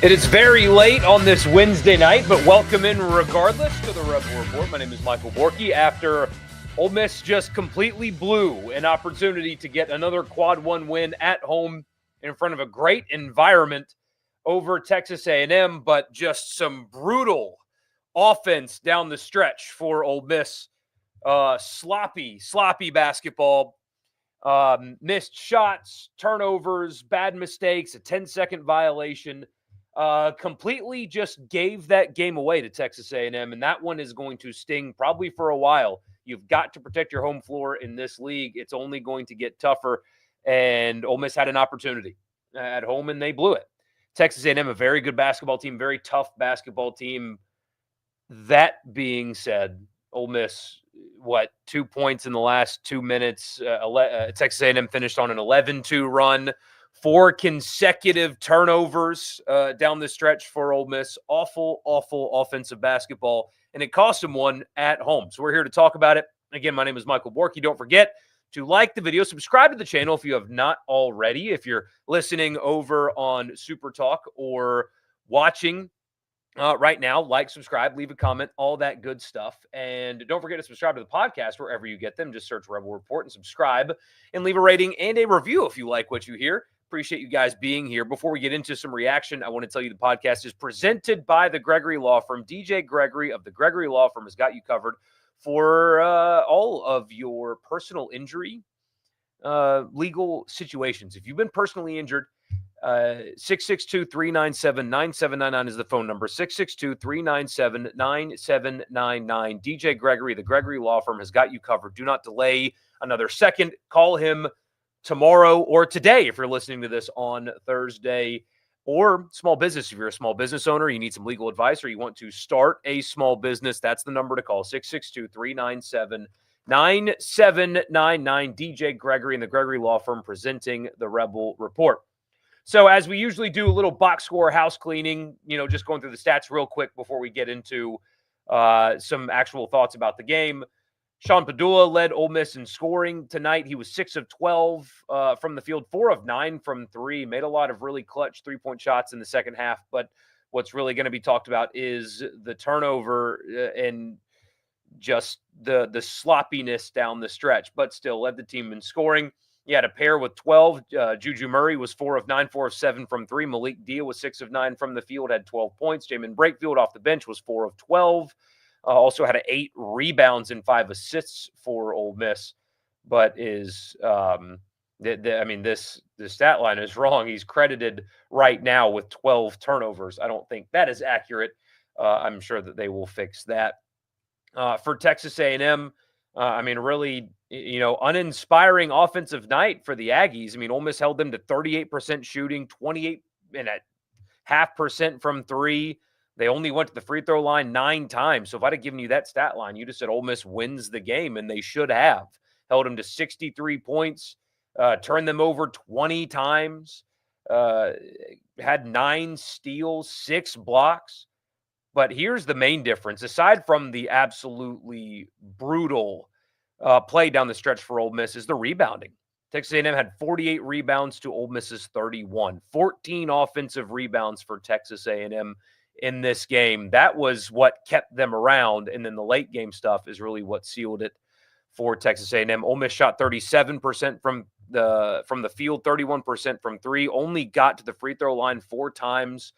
It is very late on this Wednesday night, but welcome in regardless to the Rebel Report. My name is Michael Borky. After Ole Miss just completely blew an opportunity to get another quad one win at home in front of a great environment over Texas A&M, but just some brutal offense down the stretch for Ole Miss. Sloppy basketball. Missed shots, turnovers, bad mistakes, a 10-second violation. Completely just gave that game away to Texas A&M, and that one is going to sting probably for a while. You've got to protect your home floor in this league. It's only going to get tougher, and Ole Miss had an opportunity at home, and they blew it. Texas A&M, a very good basketball team, very tough basketball team. That being said, Ole Miss, 2 points in the last 2 minutes. Texas A&M finished on an 11-2 run. 4 consecutive turnovers down the stretch for Ole Miss. Awful offensive basketball, and it cost them one at home. So we're here to talk about it. Again, my name is Michael Borky. Don't forget to like the video, subscribe to the channel if you have not already. If you're listening over on Super Talk or watching right now, like, subscribe, leave a comment, all that good stuff. And don't forget to subscribe to the podcast wherever you get them. Just search Rebel Report and subscribe and leave a rating and a review if you like what you hear. Appreciate you guys being here. Before we get into some reaction, I want to tell you the podcast is presented by the Gregory Law Firm. DJ Gregory of the Gregory Law Firm has got you covered for all of your personal injury legal situations. If you've been personally injured, 662-397-9799 is the phone number. 662-397-9799. DJ Gregory, the Gregory Law Firm, has got you covered. Do not delay another second. Call him tomorrow or today if you're listening to this on Thursday. Or small business, if you're a small business owner, you need some legal advice, or you want to start a small business, that's the number to call. 662-397-9799. DJ Gregory and the Gregory Law Firm presenting the Rebel Report. So as we usually do, a little box score house cleaning, just going through the stats real quick before we get into some actual thoughts about the game. Sean Padula led Ole Miss in scoring tonight. He was 6 of 12 from the field, 4 of 9 from three, made a lot of really clutch three-point shots in the second half. But what's really going to be talked about is the turnover and just the sloppiness down the stretch, but still led the team in scoring. He had a pair with 12. Juju Murray was 4 of 9, 4 of 7 from three. Malik Dia was 6 of 9 from the field, had 12 points. Jamin Brakefield off the bench was 4 of 12. Also had 8 rebounds and 5 assists for Ole Miss, but is the stat line is wrong. He's credited right now with 12 turnovers. I don't think that is accurate. I'm sure that they will fix that. For Texas A&M, really, uninspiring offensive night for the Aggies. Ole Miss held them to 38% shooting, 28.5% from three. They only went to the free throw line 9 times. So if I'd have given you that stat line, you'd have said Ole Miss wins the game, and they should have. Held them to 63 points, turned them over 20 times, had 9 steals, 6 blocks. But here's the main difference. Aside from the absolutely brutal play down the stretch for Ole Miss is the rebounding. Texas A&M had 48 rebounds to Ole Miss's 31. 14 offensive rebounds for Texas A&M in this game. That was what kept them around, and then the late game stuff is really what sealed it for Texas A&M. Ole Miss shot 37% from the field, 31% from three. Only got to the free throw line 4 times.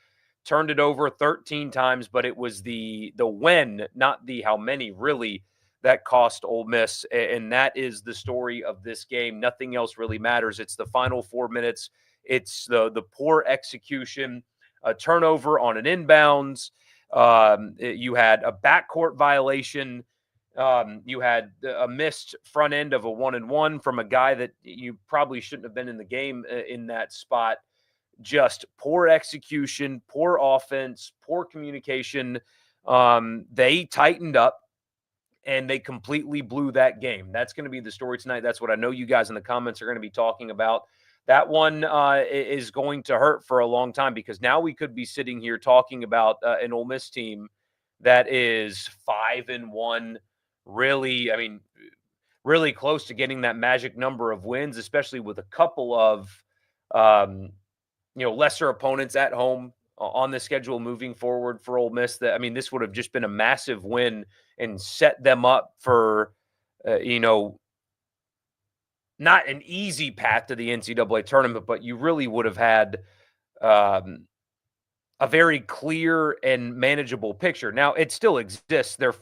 Turned it over 13 times, but it was the when, not the how many, really, that cost Ole Miss. And that is the story of this game. Nothing else really matters. It's the final 4 minutes. It's the poor execution, a turnover on an inbounds. You had a backcourt violation. You had a missed front end of a 1-and-1 from a guy that you probably shouldn't have been in the game in that spot. Just poor execution, poor offense, poor communication. They tightened up and they completely blew that game. That's going to be the story tonight. That's what I know you guys in the comments are going to be talking about. That one is going to hurt for a long time, because now we could be sitting here talking about an Ole Miss team that is 5-1, really close to getting that magic number of wins, especially with a couple of lesser opponents at home on the schedule moving forward for Ole Miss. That, I mean, this would have just been a massive win and set them up for, not an easy path to the NCAA tournament, but you really would have had um, a very clear and manageable picture. Now it still exists. They're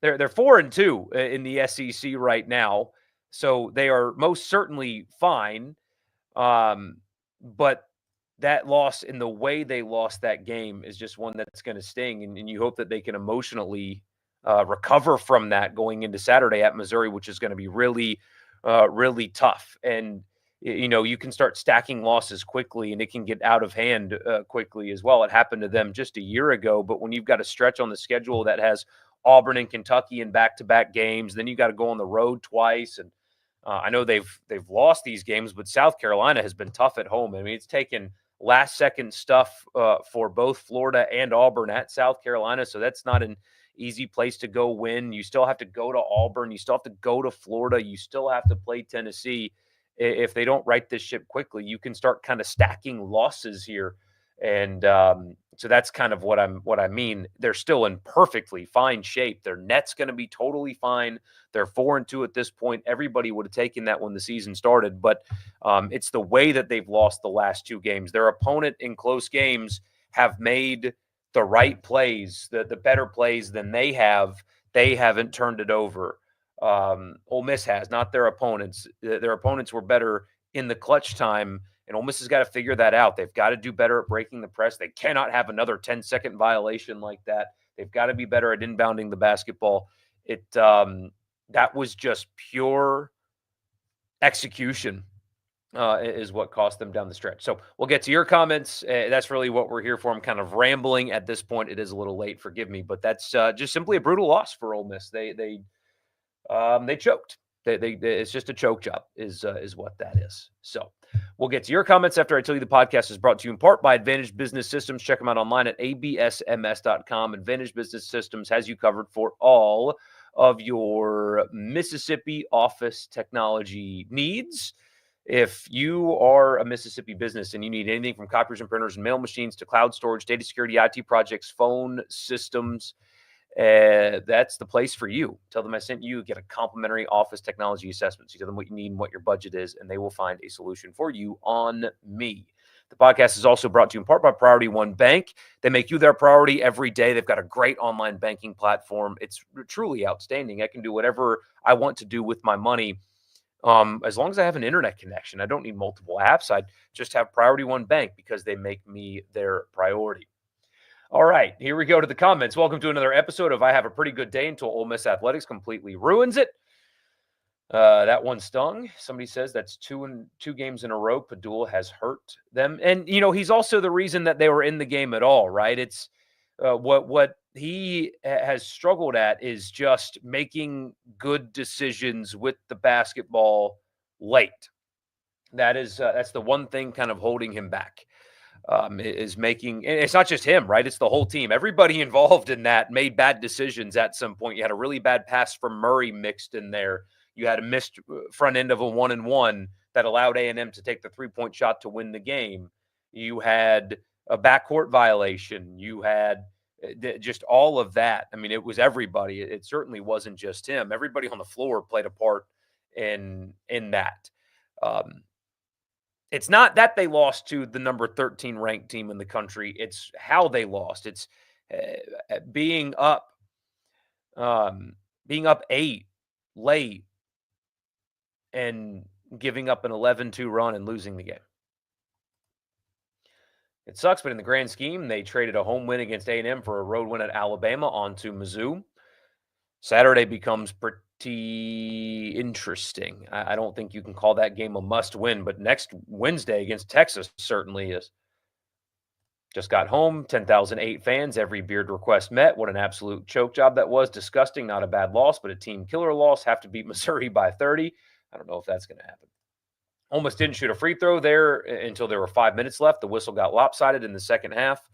4-2 in the SEC right now, so they are most certainly fine. But that loss and the way they lost that game is just one that's going to sting, and you hope that they can emotionally recover from that going into Saturday at Missouri, which is going to be really, really tough. And you can start stacking losses quickly, and it can get out of hand quickly as well. It happened to them just a year ago, but when you've got a stretch on the schedule that has Auburn and Kentucky in back-to-back games, then you got to go on the road twice, and I know they've lost these games, but South Carolina has been tough at home. I mean, it's taken last second stuff for both Florida and Auburn at South Carolina, so that's not an easy place to go win. You still have to go to Auburn. You still have to go to Florida. You still have to play Tennessee. If they don't right this ship quickly, you can start kind of stacking losses here. And so that's kind of what I mean. They're still in perfectly fine shape. Their net's going to be totally fine. They're 4-2 at this point. Everybody would have taken that when the season started, but it's the way that they've lost the last two games. Their opponent in close games have made the right plays, the better plays than they have. They haven't turned it over. Ole Miss has, not their opponents. Their opponents were better in the clutch time, and Ole Miss has got to figure that out. They've got to do better at breaking the press. They cannot have another 10-second violation like that. They've got to be better at inbounding the basketball. That was just pure execution is what cost them down the stretch. So we'll get to your comments. That's really what we're here for. I'm kind of rambling at this point. It is a little late, forgive me, but that's just simply a brutal loss for Ole Miss. They choked. It's just a choke job is what that is. So we'll get to your comments after I tell you the podcast is brought to you in part by Advantage Business Systems. Check them out online at absms.com. Advantage Business Systems has you covered for all of your Mississippi office technology needs. If you are a Mississippi business and you need anything from copiers and printers and mail machines to cloud storage, data security, IT projects, phone systems, that's the place for you. Tell them I sent you. Get a complimentary office technology assessment. So you tell them what you need and what your budget is, and they will find a solution for you on me. The podcast is also brought to you in part by Priority One Bank. They make you their priority every day. They've got a great online banking platform. It's truly outstanding. I can do whatever I want to do with my money as long as I have an internet connection. I don't need multiple apps. I just have Priority One Bank because they make me their priority. All right, here we go to the comments. Welcome to another episode of I Have a Pretty Good Day Until Ole Miss Athletics completely ruins it. That one stung. Somebody says that's two games in a row. Padula has hurt them. And, he's also the reason that they were in the game at all, right? It's what he has struggled at is just making good decisions with the basketball late. That's the one thing kind of holding him back. Is making, and it's not just him, right? It's the whole team. Everybody involved in that made bad decisions at some point. You had a really bad pass from Murray mixed in there. You had a missed front end of a 1-and-1 that allowed A&M to take the 3-point shot to win the game. You had a backcourt violation. You had just all of that. I mean, it was everybody. It certainly wasn't just him. Everybody on the floor played a part in that. It's not that they lost to the number 13 ranked team in the country. It's how they lost. It's being up 8 late and giving up an 11-2 run and losing the game. It sucks, but in the grand scheme, they traded a home win against A&M for a road win at Alabama onto Mizzou. Saturday becomes pretty interesting. I don't think you can call that game a must-win, but next Wednesday against Texas certainly is. Just got home, 10,008 fans, every beard request met. What an absolute choke job that was. Disgusting, not a bad loss, but a team killer loss. Have to beat Missouri by 30. I don't know if that's going to happen. Almost didn't shoot a free throw there until there were 5 minutes left. The whistle got lopsided in the second half.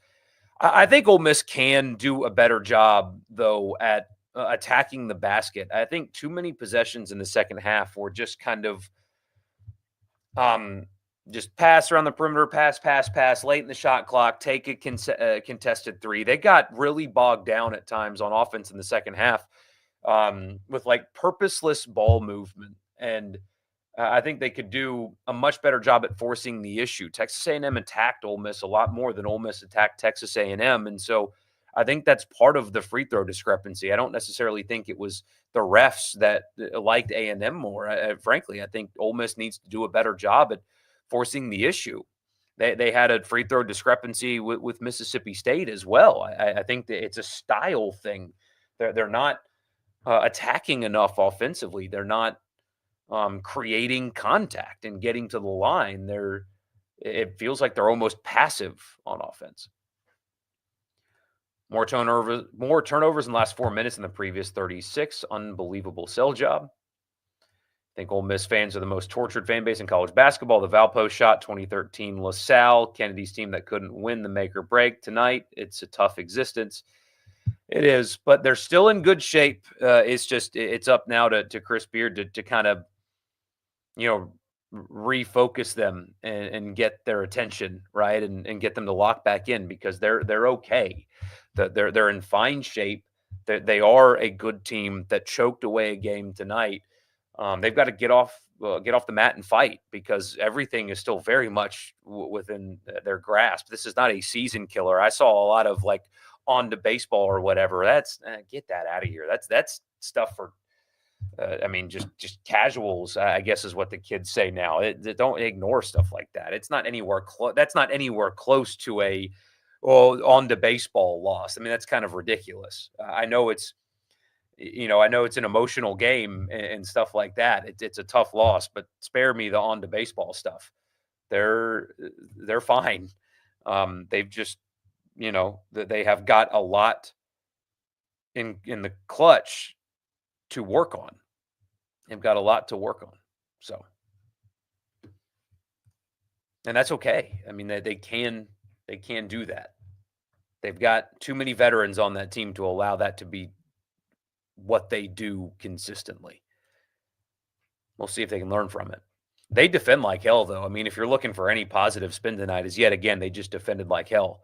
I think Ole Miss can do a better job, though, at attacking the basket. I think too many possessions in the second half were just kind of just pass around the perimeter, pass, late in the shot clock, take a contested three. They got really bogged down at times on offense in the second half with like purposeless ball movement. And I think they could do a much better job at forcing the issue. Texas A&M attacked Ole Miss a lot more than Ole Miss attacked Texas A&M, and so I think that's part of the free throw discrepancy. I don't necessarily think it was the refs that liked A&M more. Frankly, I think Ole Miss needs to do a better job at forcing the issue. They had a free throw discrepancy with Mississippi State as well. I think that it's a style thing. They're not attacking enough offensively. They're not creating contact and getting to the line. It feels like they're almost passive on offense. More turnovers in the last 4 minutes than the previous 36. Unbelievable sell job. I think Ole Miss fans are the most tortured fan base in college basketball. The Valpo shot, 2013 LaSalle, Kennedy's team that couldn't win the make or break tonight. It's a tough existence. It is, but they're still in good shape. It's up now to Chris Beard to kind of, refocus them and get their attention, right, and get them to lock back in because they're okay. They're in fine shape. They are a good team that choked away a game tonight. They've got to get off the mat and fight because everything is still very much within their grasp. This is not a season killer. I saw a lot of like on to baseball or whatever. That's get that out of here. That's stuff for. Just casuals, I guess, is what the kids say now. Don't ignore stuff like that. It's not anywhere close. That's not anywhere close to a on to baseball loss. I mean, that's kind of ridiculous. I know it's an emotional game and stuff like that. It's a tough loss, but spare me the on to baseball stuff. They're fine. They've just they have got a lot in the clutch to work on. They've got a lot to work on. So, and that's okay. I mean, they can do that. They've got too many veterans on that team to allow that to be what they do consistently. We'll see if they can learn from it. They defend like hell, though. I mean, if you're looking for any positive spin tonight, is yet again, they just defended like hell.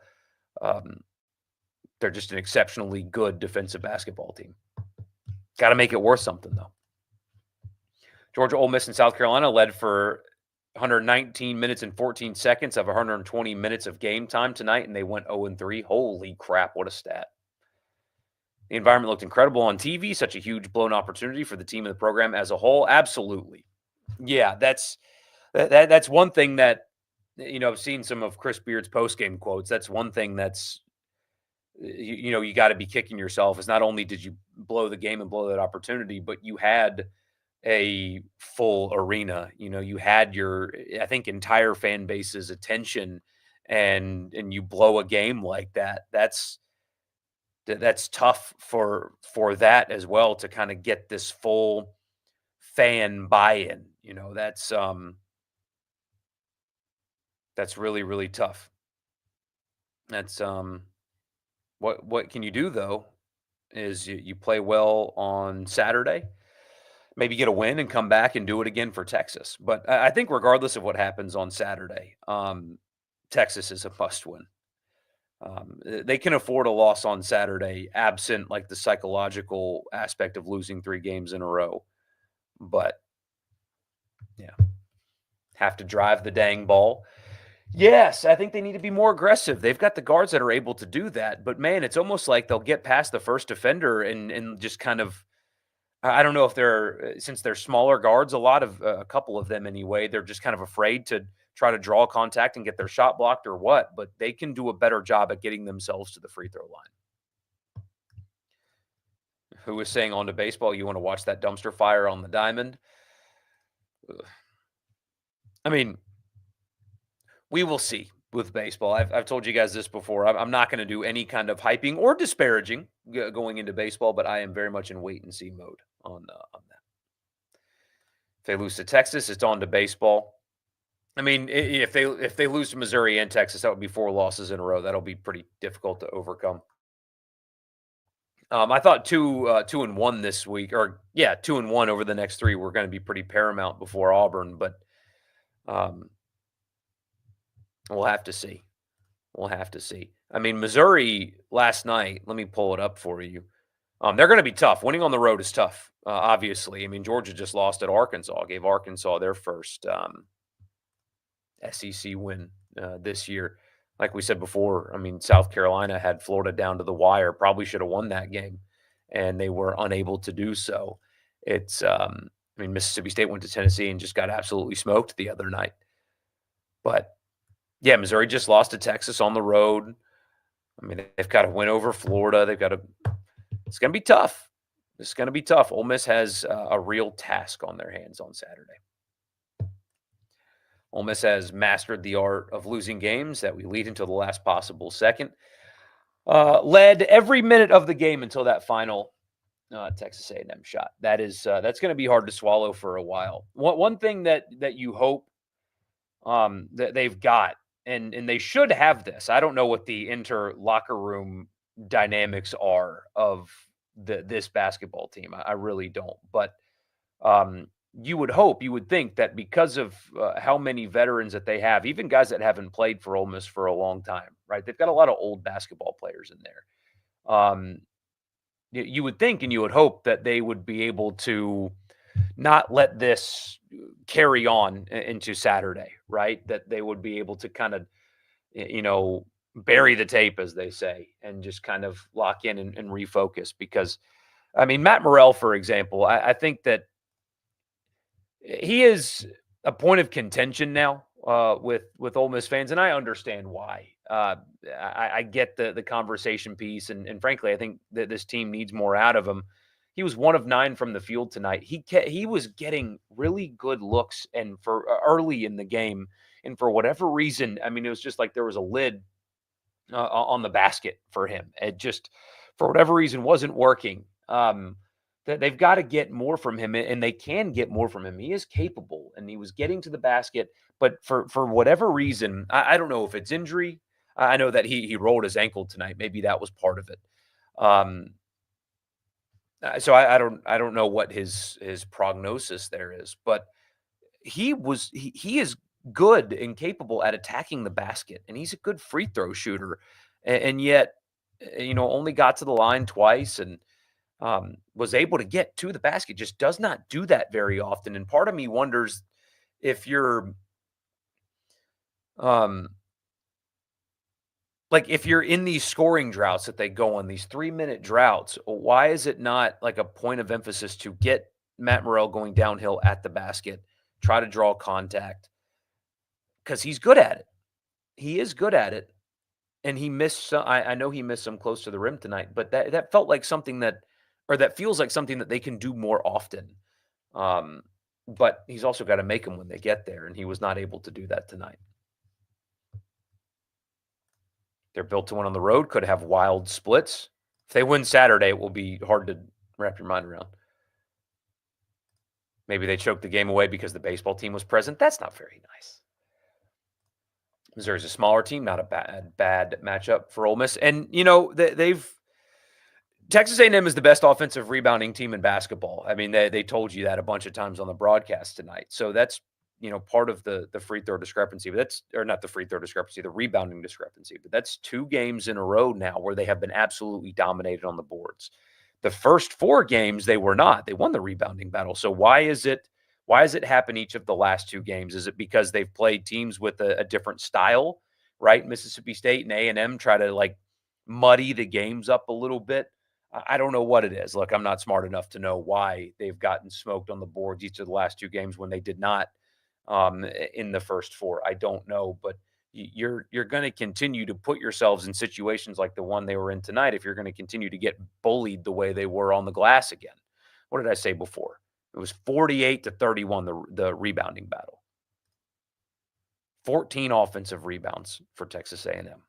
They're just an exceptionally good defensive basketball team. Got to make it worth something, though. Georgia, Ole Miss, and South Carolina led for 119 minutes and 14 seconds of 120 minutes of game time tonight, and they went 0-3. Holy crap, what a stat. The environment looked incredible on TV. Such a huge blown opportunity for the team and the program as a whole. Absolutely. Yeah, that's one thing that, I've seen some of Chris Beard's postgame quotes. That's one thing that's, you got to be kicking yourself is not only did you blow the game and blow that opportunity, but you had a full arena. You had your, I think, entire fan base's attention and you blow a game like that. That's tough for that as well to kind of get this full fan buy-in. That's really, really tough. That's what can you do though is you play well on Saturday, maybe get a win and come back and do it again for Texas. But I think regardless of what happens on Saturday, Texas is a must win. They can afford a loss on Saturday, absent like the psychological aspect of losing 3 games in a row. But yeah, have to drive the dang ball. Yes, I think they need to be more aggressive. They've got the guards that are able to do that. But man, it's almost like they'll get past the first defender and just kind of, I don't know if since they're smaller guards, a couple of them anyway, they're just kind of afraid to try to draw contact and get their shot blocked or what, but they can do a better job at getting themselves to the free throw line. Who was saying on to baseball, you want to watch that dumpster fire on the diamond? Ugh. I mean, we will see with baseball. I've told you guys this before. I'm not going to do any kind of hyping or disparaging going into baseball, but I am very much in wait and see mode on that. If they lose to Texas, it's on to baseball. I mean, if they lose to Missouri and Texas, that would be 4 losses in a row. That'll be pretty difficult to overcome. I thought 2-1 this week, 2-1 over the next 3 were going to be pretty paramount before Auburn, but We'll have to see. We'll have to see. I mean, Missouri last night, let me pull it up for you. They're going to be tough. Winning on the road is tough, obviously. I mean, Georgia just lost at Arkansas, gave Arkansas their first SEC win this year. Like we said before, I mean, South Carolina had Florida down to the wire, probably should have won that game, and they were unable to do so. I mean, Mississippi State went to Tennessee and just got absolutely smoked the other night. But yeah, Missouri just lost to Texas on the road. I mean, they've got to win over Florida. It's going to be tough. It's going to be tough. Ole Miss has a real task on their hands on Saturday. Ole Miss has mastered the art of losing games that we lead until the last possible second. Led every minute of the game until that final Texas A&M shot. That's going to be hard to swallow for a while. One thing that you hope that they've got, and they should have this. I don't know what the inter locker room dynamics are of this basketball team. I really don't. But you would think that because of how many veterans that they have, even guys that haven't played for Ole Miss for a long time, right? They've got a lot of old basketball players in there. You would think and you would hope that they would be able to not let this carry on into Saturday, right? That they would be able to kind of, bury the tape, as they say, and just kind of lock in and refocus. Because, I mean, Matt Morrell, for example, I think that he is a point of contention now with Ole Miss fans, and I understand why. I get the conversation piece, and frankly, I think that this team needs more out of him. He was 1 of 9 from the field tonight. He was getting really good looks, and for early in the game, and for whatever reason, I mean, it was just like there was a lid on the basket for him. It just, for whatever reason, wasn't working. They've got to get more from him, and they can get more from him. He is capable, and he was getting to the basket, but for whatever reason, I don't know if it's injury. I know that he rolled his ankle tonight. Maybe that was part of it. So I don't know what his prognosis there is, but he is good and capable at attacking the basket, and he's a good free throw shooter, and yet only got to the line twice and was able to get to the basket. Just does not do that very often, and part of me wonders if you're like, if you're in these scoring droughts that they go on, these 3-minute droughts, why is it not like a point of emphasis to get Matt Morrell going downhill at the basket, try to draw contact? Because he's good at it. He is good at it. And he missed some, I know he missed some close to the rim tonight, but that felt like something that feels like something that they can do more often. But he's also got to make them when they get there, and he was not able to do that tonight. They're built to win on the road, could have wild splits. If they win Saturday, it will be hard to wrap your mind around. Maybe they choked the game away because the baseball team was present. That's not very nice. Missouri's a smaller team, not a bad matchup for Ole Miss. And, Texas A&M is the best offensive rebounding team in basketball. I mean, they told you that a bunch of times on the broadcast tonight. So that's, part of the free throw discrepancy. But that's, or not the free throw discrepancy, the rebounding discrepancy. But that's 2 games in a row now where they have been absolutely dominated on the boards. The first 4 games, they were not. They won the rebounding battle. So why has it happened each of the last 2 games? Is it because they've played teams with a different style, right? Mississippi State and A&M try to like muddy the games up a little bit. I don't know what it is. Look, I'm not smart enough to know why they've gotten smoked on the boards each of the last 2 games when they did not in the first 4. I don't know, but you're going to continue to put yourselves in situations like the one they were in tonight if you're going to continue to get bullied the way they were on the glass again. What did I say before? It was 48-31, the rebounding battle. 14 offensive rebounds for Texas A&M.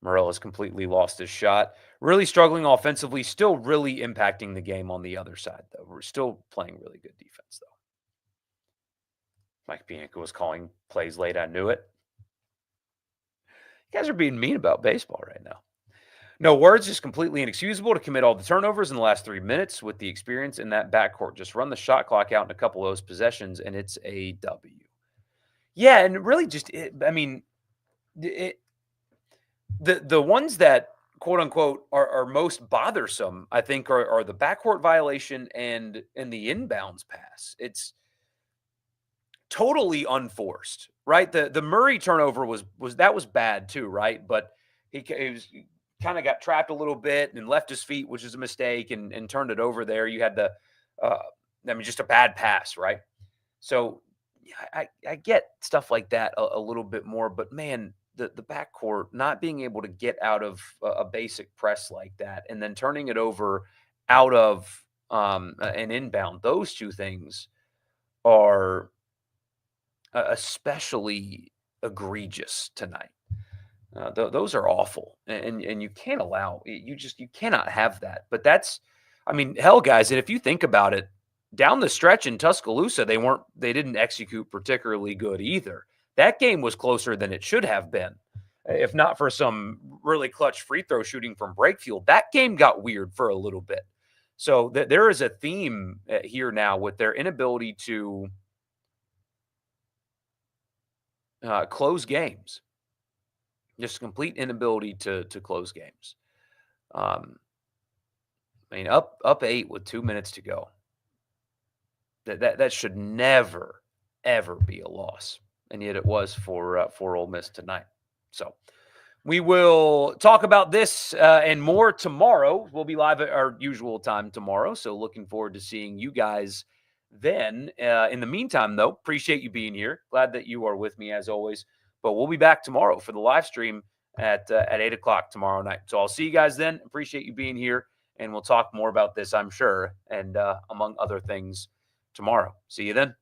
Morrell has completely lost his shot. Really struggling offensively, still really impacting the game on the other side, though. We're still playing really good defense, though. Mike Bianco was calling plays late. I knew it. You guys are being mean about baseball right now. No words, just completely inexcusable to commit all the turnovers in the last 3 minutes with the experience in that backcourt. Just run the shot clock out in a couple of those possessions, and it's a W. Yeah, and really just it, the ones that quote unquote are most bothersome, I think, are the backcourt violation and the inbounds pass. It's totally unforced, right? The Murray turnover was that was bad too, right? But he kind of got trapped a little bit and left his feet, which is a mistake, and turned it over there. You had uh, just a bad pass, right? So yeah, I get stuff like that a little bit more, but man, the backcourt not being able to get out of a basic press like that, and then turning it over out of an inbound, those two things are especially egregious tonight. Those are awful, and you can't allow you cannot have that. But that's, I mean, hell, guys, and if you think about it, down the stretch in Tuscaloosa, they didn't execute particularly good either. That game was closer than it should have been, if not for some really clutch free throw shooting from Breakfield. That game got weird for a little bit. So there is a theme here now with their inability to close games. Just complete inability to close games. Um, up 8 with 2 minutes to go. That should never ever be a loss, and yet it was for Ole Miss tonight. So we will talk about this and more tomorrow. We'll be live at our usual time tomorrow, so looking forward to seeing you guys then. In the meantime, though, appreciate you being here. Glad that you are with me as always. But we'll be back tomorrow for the live stream at 8 o'clock tomorrow night. So I'll see you guys then. Appreciate you being here, and we'll talk more about this, I'm sure, and among other things tomorrow. See you then.